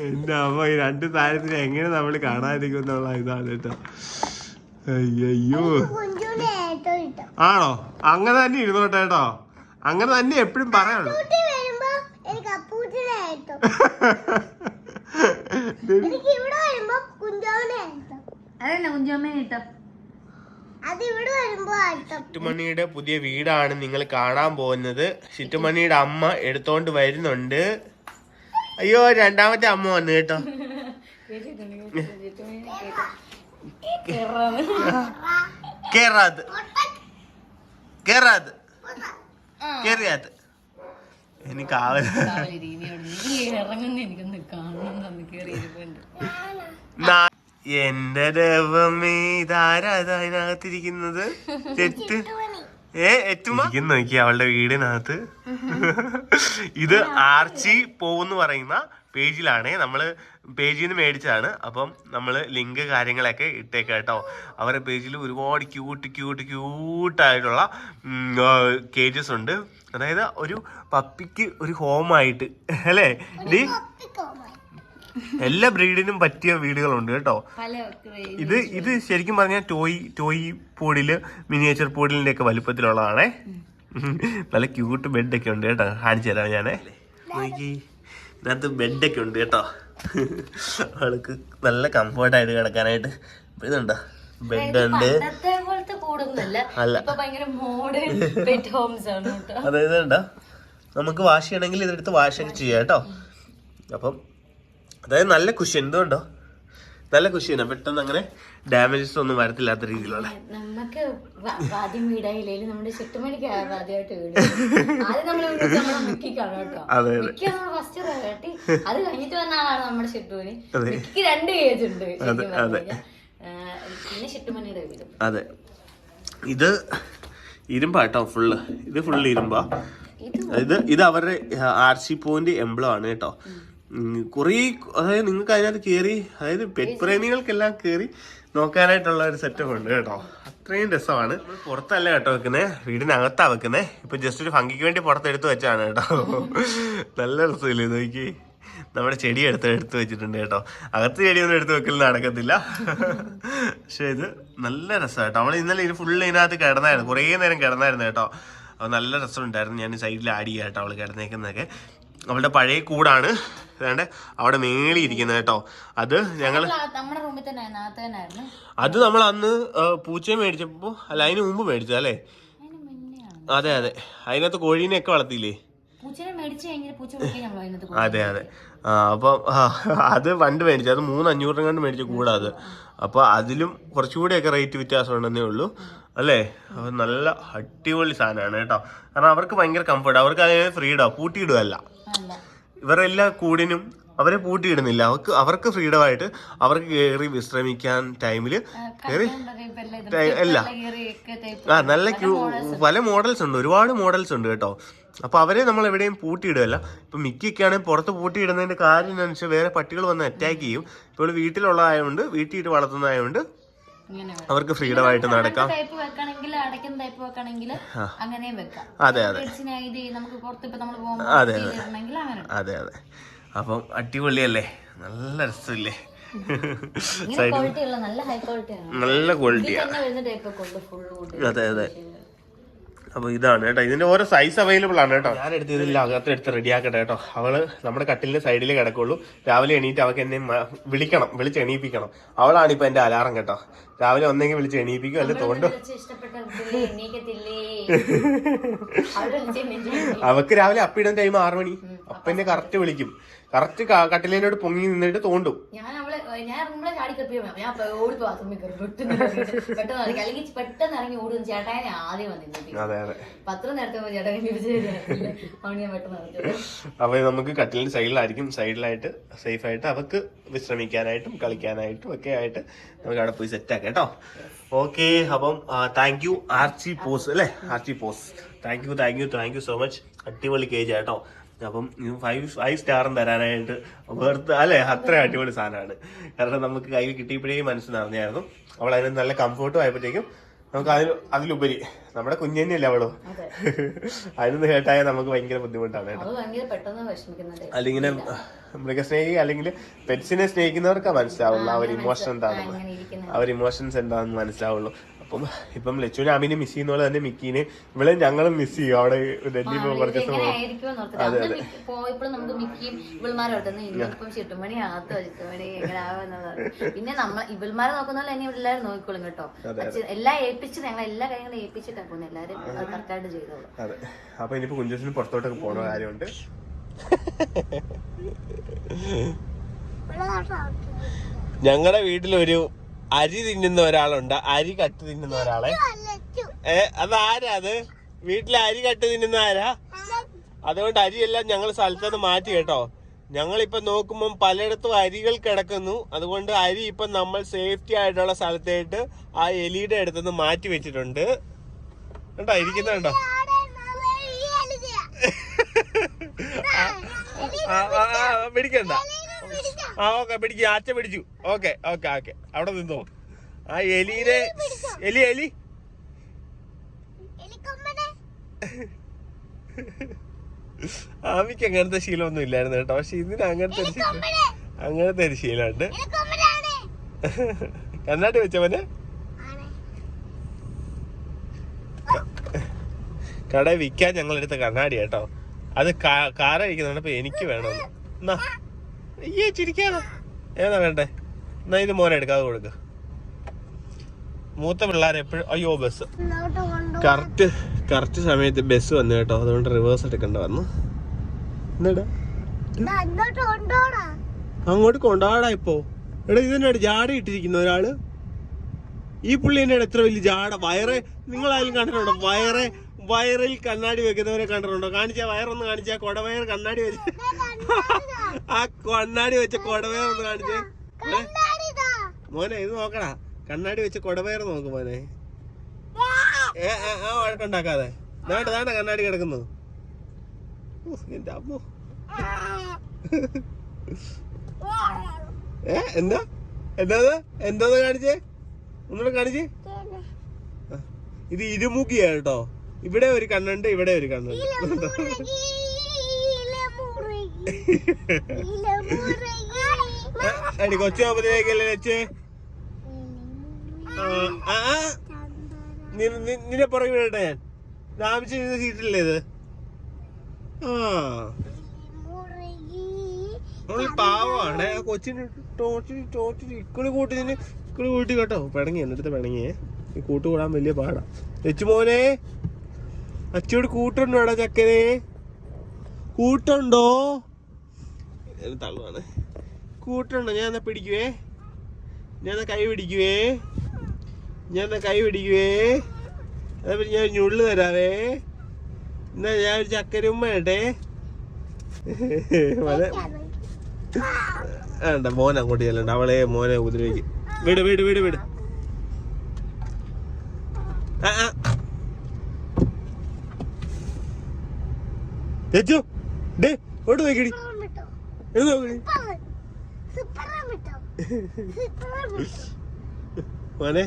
എന്റെ അമ്മ, ഈ രണ്ട് താരത്തിനെ എങ്ങനെ നമ്മള് കാണാതിരിക്കും എന്നുള്ള ഇതാണ് കേട്ടോ. അയ്യോ, ആണോ? അങ്ങനെ തന്നെ ഇരുന്നോട്ടെ കേട്ടോ, അങ്ങനെ തന്നെ എപ്പോഴും പറയാനുള്ളൂ. ഷിറ്റുമണിയുടെ പുതിയ വീടാണ് നിങ്ങൾ കാണാൻ പോകുന്നത്. ഷിറ്റുമണിയുടെ അമ്മ എടുത്തോണ്ട് വരുന്നുണ്ട്. അയ്യോ, രണ്ടാമത്തെ അമ്മ വന്നു കേട്ടോ. കേറാത് എനിക്ക് എന്റെ ദൈവമേ, ഇതാരാതിനകത്തിരിക്കുന്നത്? നോക്കി അവളുടെ വീടിനകത്ത്. ഇത് ആർച്ചി പോവെന്ന് പറയുന്ന പേജിലാണ്, നമ്മൾ പേജിൽ നിന്ന് മേടിച്ചതാണ്. അപ്പം നമ്മൾ ലിങ്ക് കാര്യങ്ങളൊക്കെ ഇട്ടേക്കാം കേട്ടോ. അവരുടെ പേജിൽ ഒരുപാട് ക്യൂട്ടായിട്ടുള്ള കേജസ് ഉണ്ട്. അതായത് ഒരു പപ്പിക്ക് ഒരു ഹോമായിട്ട് അല്ലേ ഇനി എല്ലാ ബ്രീഡിനും പറ്റിയ വീടുകളുണ്ട് കേട്ടോ. ഇത് ശരിക്കും പറഞ്ഞാൽ ടോയ് പൂടില് മിനിയേച്ചർ പൂടിലിന്റെ ഒക്കെ വലുപ്പത്തിലുള്ളതാണേ. നല്ല ക്യൂട്ട് ബെഡൊക്കെ ഉണ്ട് കേട്ടോ. കാണിച്ചു തരാം ഞാനേ. ഇതിനകത്ത് ബെഡൊക്കെ ഉണ്ട് കേട്ടോ. അവൾക്ക് നല്ല കംഫർട്ടായിട്ട് കിടക്കാനായിട്ട്. ഇതുണ്ടോ ബെഡ് ഉണ്ട്. അതായത് ഉണ്ടോ നമുക്ക് വാഷ് ചെയ്യണമെങ്കിൽ ഇതെടുത്ത് വാഷൊക്കെ ചെയ്യാം കേട്ടോ. അപ്പം അതായത് നല്ല കുഷ്യൻ ഇതുണ്ടോ, നല്ല കുഷ്യനാ. പെട്ടെന്ന് അങ്ങനെ ഡാമേജസ് ഒന്നും വരത്തില്ലാത്ത രീതിയിലുള്ള. നമുക്ക് ആദ്യം വീടായില്ലേലും നമ്മുടെ ചുറ്റുമണിക്ക് ആദ്യമായിട്ട് വീട് ആദ്യം നമ്മൾ ഫസ്റ്റ് കെട്ടി അത് കഴിഞ്ഞിട്ട് വന്ന ആളാണ് നമ്മുടെ ചുറ്റുമണി. മിക്കിക്ക് 2 ഏജ് ഉണ്ട് പിന്നെ ചുറ്റുമണിയുടെ വീട്. അതെ ഇത് ഇരുമ്പാട്ടോ ഫുള്ള്. ഇത് ഫുള്ള് ഇരുമ്പാ. ഇത് അവരുടെ RC പോയിന്റ് എംബ്ലം ആണ് കേട്ടോ. കുറേ അതായത് നിങ്ങൾക്ക് അതിനകത്ത് കയറി, അതായത് പെറ്റ് പ്രേമികൾക്കെല്ലാം കയറി നോക്കാനായിട്ടുള്ള ഒരു സെറ്റപ്പ് ഉണ്ട് കേട്ടോ. അത്രയും രസമാണ്. പുറത്തല്ല കേട്ടോ വെക്കുന്നേ, വീടിനകത്താ വെക്കുന്നേ. ഇപ്പൊ ജസ്റ്റ് ഒരു ഭംഗിക്ക് വേണ്ടി പുറത്തെടുത്ത് വെച്ചാണ് കേട്ടോ. നല്ല രസമില്ല ഇത് നോക്കി. നമ്മുടെ ചെടി എടുത്ത് വെച്ചിട്ടുണ്ട് കേട്ടോ. അകത്ത് ചെടിയൊന്നും എടുത്ത് വെക്കൽ നടക്കത്തില്ല. പക്ഷെ ഇത് നല്ല രസമാണ് കേട്ടോ. നമ്മൾ ഇന്നലെ ഇത് ഫുള്ള് ഇതിനകത്ത് കിടന്നായിരുന്നു, കുറേ നേരം കിടന്നായിരുന്നു കേട്ടോ. അത് നല്ല രസമുണ്ടായിരുന്നു. ഞാൻ സൈഡിൽ ആഡ് ചെയ്യാം കേട്ടോ അവള് കിടന്നേക്കുന്നതൊക്കെ. അവളുടെ പഴയ കൂടാണ് അതാണ്ട് അവിടെ മേളി ഇരിക്കുന്നത് കേട്ടോ. അത് ഞങ്ങള് അത് നമ്മൾ അന്ന് പൂച്ചയെ മേടിച്ചപ്പോ അല്ല അതിന് മുമ്പ് മേടിച്ചതല്ലേ? അതെ അതിനകത്ത് കോഴീനെയൊക്കെ വളർത്തിയില്ലേ? അതെ അപ്പൊ അത് പണ്ട് മേടിച്ചത്. അത് 300-500 കണ്ട് മേടിച്ച കൂടാ അത്. അപ്പൊ അതിലും കുറച്ചുകൂടിയൊക്കെ റേറ്റ് വ്യത്യാസം ഉണ്ടെന്നേ ഉള്ളൂ അല്ലേ? അപ്പൊ നല്ല അടിപൊളി സാധനമാണ് കേട്ടോ. കാരണം അവർക്ക് ഭയങ്കര കംഫർട്ട്. അവർക്ക് അതിന് ഫ്രീഡം, പൂട്ടിയിടുകയല്ല. ഇവരെല്ലാ കൂടിനും അവരെ പൂട്ടിയിടുന്നില്ല. അവർക്ക് ഫ്രീഡമായിട്ട് അവർക്ക് കയറി വിശ്രമിക്കാൻ ടൈമില് കയറി അല്ല നല്ല പല മോഡൽസ് ഉണ്ട്, ഒരുപാട് മോഡൽസ് ഉണ്ട് കേട്ടോ. അപ്പൊ അവരെ നമ്മൾ എവിടെയും പൂട്ടിയിടുകയല്ല. ഇപ്പൊ മിക്കൊക്കെയാണെങ്കിൽ പുറത്ത് പൂട്ടിയിടുന്നതിന്റെ കാര്യം എന്ന് വെച്ചാൽ വേറെ പട്ടികൾ വന്ന് അറ്റാക്ക് ചെയ്യും. ഇപ്പോൾ വീട്ടിലുള്ളതായതുകൊണ്ട്, വീട്ടിൽ വളർത്തുന്നതായതുകൊണ്ട് അവർക്ക് ഫ്രീഡം ആയിട്ട് നടക്കാം. അതെ അപ്പം അടിപൊളിയല്ലേ, നല്ല രസമില്ലേ? നല്ല ക്വാളിറ്റിയാണ്. അതെ അപ്പൊ ഇതാണ് കേട്ടോ. ഇതിന്റെ ഓരോ സൈസ് അവൈലബിൾ ആണ് കേട്ടോ. ഞാൻ ഇതിൽ അകത്തെടുത്ത് റെഡിയാക്കട്ടെ കേട്ടോ. അവള് നമ്മുടെ കട്ടിലിന്റെ സൈഡിൽ കിടക്കുള്ളൂ. രാവിലെ എണീറ്റ് അവൾക്ക് എന്നെ വിളിച്ച് എണീപ്പിക്കണം. അവളാണ് ഇപ്പൊ എന്റെ അലാറം കേട്ടോ. രാവിലെ ഒന്നെങ്കിൽ വിളിച്ച് എണീപ്പിക്കും, അല്ലെ തോണ്ടും. അവക്ക് രാവിലെ അപ്പിടുന്ന ടൈം 6 മണി. അപ്പൊ എന്നെ കറക്റ്റ് വിളിക്കും. കറക്റ്റ് കട്ടിലിനോട് പൊങ്ങി നിന്നിട്ട് തോണ്ടും. ഞാൻ റൂമിലെ ചാടി കപ്പിയോ ഞാൻ ഓടി ബാത്റൂമിൽ കയറി പെട്ടെന്ന് അല്ലെങ്കിൽ പെട്ടെന്ന് ഇറങ്ങി ഓടും. ചേട്ടാനെ ആദ്യം വന്നിട്ടുണ്ട് പത്രം നേരത്തെ ചേട്ടാനെ ഞാൻ പെട്ടെന്ന്. അപ്പൊ നമുക്ക് കട്ടിലിന്റെ സൈഡിലായിട്ട് സേഫ് ആയിട്ട് അവക്ക് വിശ്രമിക്കാനായിട്ടും കളിക്കാനായിട്ടും ഒക്കെ ആയിട്ട് നമുക്ക് അവിടെ പോയി സെറ്റ് ആക്കാം കേട്ടോ. ഓക്കെ, അപ്പം താങ്ക് യു RC പോസ് അല്ലേ? RC പോസ് താങ്ക് യു സോ മച്ച്. അടിപൊളി കേജ് കേട്ടോ. അപ്പം 5 സ്റ്റാറും തരാനായിട്ട് വെറുതെ അല്ലേ? അത്ര അടിപൊളി സാധനമാണ്. കാരണം നമുക്ക് കയ്യിൽ കിട്ടിയപ്പോഴേ മനസ്സ് നിറഞ്ഞായിരുന്നു. അവൾ അതിന് നല്ല കംഫർട്ടും ആയപ്പോഴത്തേക്കും നമുക്ക് അതിലുപരി നമ്മുടെ കുഞ്ഞന്നെയല്ലേ അവളോ, അതിനൊന്ന് കേട്ടായ നമുക്ക് ഭയങ്കര ബുദ്ധിമുട്ടാണ് കേട്ടോ. അല്ലെങ്കിൽ മൃഗസ്നേഹി അല്ലെങ്കിൽ പെറ്റ്സിനെ സ്നേഹിക്കുന്നവർക്കാ മനസ്സിലാവുള്ളൂ ആ ഒരു ഇമോഷൻ എന്താണെന്ന്, ആ ഒരു ഇമോഷൻസ് എന്താണെന്ന് മനസ്സിലാവുള്ളൂ. അപ്പം ഇപ്പം ലച്ചുവിനെ അമിനെ മിസ് ചെയ്യുന്ന പോലെ തന്നെ മിക്കീനെ ഇവിടെ ഞങ്ങളും മിസ് ചെയ്യും. അവിടെ ഡൽഹി കുറച്ച് ദിവസം പിന്നെ നമ്മൾ ഇവൾമാരെ നോക്കുന്ന പോലെ തന്നെ എല്ലാവരും നോക്കിക്കോളും കേട്ടോ. എല്ലാം ഏൽപ്പിച്ച് ഞങ്ങൾ എല്ലാ കാര്യങ്ങളും ഏൽപ്പിച്ചിട്ടാ പോകുന്നത്. എല്ലാവരും കറക്റ്റായിട്ട് ചെയ്തോളൂ. അതെ. അപ്പൊ ഇനിയിപ്പോ കുഞ്ചുസിന് പുറത്തോട്ടൊക്കെ പോണ കാര്യമുണ്ട്. ഞങ്ങളുടെ വീട്ടിലൊരു അരി തിന്നുന്ന ഒരാളുണ്ട്, അരി കട്ട് തിന്നുന്ന ഒരാളെ. അതാരാ? അത് വീട്ടിലെ അരി കട്ട് തിന്നുന്ന ആരാ? അതുകൊണ്ട് അരിയെല്ലാം ഞങ്ങൾ സ്ഥലത്തുനിന്ന് മാറ്റി കേട്ടോ. ഞങ്ങളിപ്പൊ നോക്കുമ്പം പലയിടത്തും അരികൾ കിടക്കുന്നു. അതുകൊണ്ട് അരി ഇപ്പൊ നമ്മൾ സേഫ്റ്റി ആയിട്ടുള്ള സ്ഥലത്തായിട്ട് ആ എലിയുടെ അടുത്തുനിന്ന് മാറ്റി വെച്ചിട്ടുണ്ട് കേട്ടോ. ഇരിക്കുന്നുണ്ടോ? പിടിക്കണ്ട. ആ ഓക്കെ പിടിക്കും. അച്ഛൻ പിടിച്ചു. ഓക്കെ ഓക്കെ ഓക്കെ അവിടെ നിന്നോ. ആ എലിനെ എലി എലി ആമിക്ക് അങ്ങനത്തെ ശീലമൊന്നും ഇല്ലായിരുന്നു കേട്ടോ. പക്ഷെ ഇതിന് അങ്ങനത്തെ ഒരു ശീലമുണ്ട്. കണ്ണാടി വെച്ചവന് കടയിൽ വിൽക്കാൻ ഞങ്ങളെടുത്ത കണ്ണാടി കേട്ടോ. അത് കാര ഇരിക്കുന്നുണ്ട്. എനിക്ക് വേണമെന്ന്. എന്നാ അയ്യേ ചിരിക്കാനോ ഏതാ വേണ്ടേ? എന്നാ ഇത് മോനെ എടുക്കാതെ കൊടുക്ക. മൂത്ത പിള്ളേരെ എപ്പോഴും അയ്യോ ബസ് കറക്റ്റ് സമയത്ത് ബസ് വന്നു കേട്ടോ. അതുകൊണ്ട് റിവേഴ്സ് എടുക്കേണ്ട വന്നു. എന്താടാ അങ്ങോട്ട് കൊണ്ടാടാ ഇപ്പോ. എടാ ഇതിനാണ് ജാട ഇട്ടിരിക്കുന്ന ഒരാള്. ഈ പുള്ളി തന്നെയാണ് എത്ര വലിയ ജാട. നിങ്ങളായാലും കണ്ടിട്ടുണ്ടോ? വയറിൽ കണ്ണാടി വെക്കുന്നവരെ കണ്ടിട്ടുണ്ടോ? കാണിച്ചാ വയറൊന്ന് കാണിച്ചാ. കൊടവയർ കണ്ണാടി വെച്ച് ആ കണ്ണാടി വെച്ച കൊടവയർ ഒന്ന് കാണിച്ചേ മോനെ. ഇത് നോക്കടാ, കണ്ണാടി വെച്ച് കൊടവയർ നോക്ക് മോനെ. ആ വഴക്കുണ്ടാക്കാതെ. നാണ്ട കണ്ണാടി കിടക്കുന്നു. എന്റെ അമ്മോ. എന്താ എന്താ കാണിച്ചേ? ഒന്നുകൂടെ കാണിച്ചേ. ഇത് ഇരുമുഖിയാ കേട്ടോ. ഇവിടെ ഒരു കണ്ണുണ്ട്, ഇവിടെ ഒരു കണ്ണുണ്ട്. അടി കൊച്ചാകുമ്പോഴേക്കല്ലേ വെച്ചേ. നിന്നെ പുറകെ വിടട്ടെ ഞാൻ. രാമിച്ചിരുന്ന സീറ്റല്ലേ ഇത്? ആ പാവാണ് കൊച്ചിന് ഇക്കിളി കൂട്ടി കേട്ടോ. പിണങ്ങി എന്നിടത്ത് പിണങ്ങിയേ. ഈ കൂട്ടുകൂടാൻ വലിയ പാടാ. വെച്ചു മോനെ അച്ചോട് കൂട്ടുണ്ടോ? എടാ ചക്കനെ കൂട്ടുണ്ടോ? തള്ളുവാണ്. കൂട്ടുണ്ടോ? ഞാൻ എന്നാ പിടിക്കുവേ. ഞാൻ കൈ പിടിക്കുവേ. അതേപോലെ ഞാൻ ഞുള്ളു തരാവേ. എന്നാ ഞാൻ ഒരു ചക്കര ഉമ്മ കേട്ടെ. വേണ്ട മോനെ അങ്ങോട്ട് ചെല്ലണ്ട. അവളെ മോനെ ഉപദ്രവിക്കും. വീട് ചേച്ചു ഡേ ഓട്ട് നോക്കിടി. മോനെ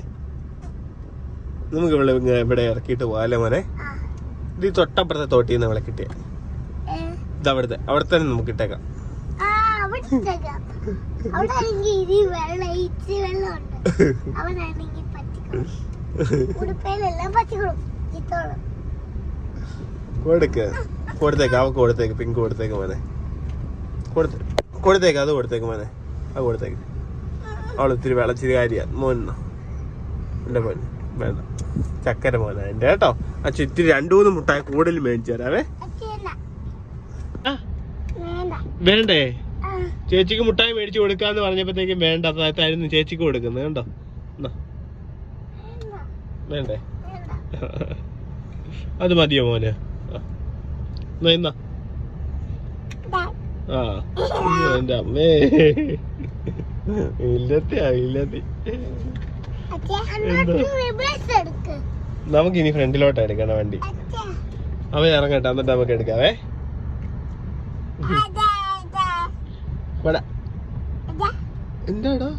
നമുക്ക് ഇവിടെ ഇറക്കിയിട്ട് പോവാല്ലേ മോനെ? ഇത് തൊട്ടപ്പുറത്തെ തോട്ടിന്ന് അവളെ കിട്ടിയ ഇത് അവിടെ തന്നെ നമുക്ക് ഇട്ടേക്കാം. കൊടുത്തേക്ക് അവക്ക് കൊടുത്തേക്ക്. പിങ്ക് കൊടുത്തേക്ക് മോനെ. കൊടുത്തേക്ക് അത് കൊടുത്തേക്ക് മോനെ. അത് കൊടുത്തേക്ക്. അവള് ഇത്തിരി വിളച്ചിരി കാര്യ മോനോ എന്റെ മോന് വേണ്ട. ചക്കര മോനെ എന്റെ കേട്ടോ. അച്ഛൻ ഇത്തിരി 2-3 മുട്ടായി കൂടുതൽ മേടിച്ചു തരാവേ. വേണ്ടേ? ചേച്ചിക്ക് മുട്ടായി മേടിച്ചു കൊടുക്കാന്ന് പറഞ്ഞപ്പോഴത്തേക്കും വേണ്ട തായിരുന്നു ചേച്ചിക്ക് കൊടുക്കുന്നത് കേട്ടോ. വേണ്ടേ? അത് മതിയോ മോന്? എന്നാ ആ എന്റെ അമ്മേ ഇല്ലത്തി നമുക്കിനി ഫ്രണ്ടിലോട്ട് എടുക്കണം വണ്ടി. അവൻ ഇറങ്ങട്ടെ എന്നിട്ട് നമുക്ക് എടുക്കാവേ. എന്താടാ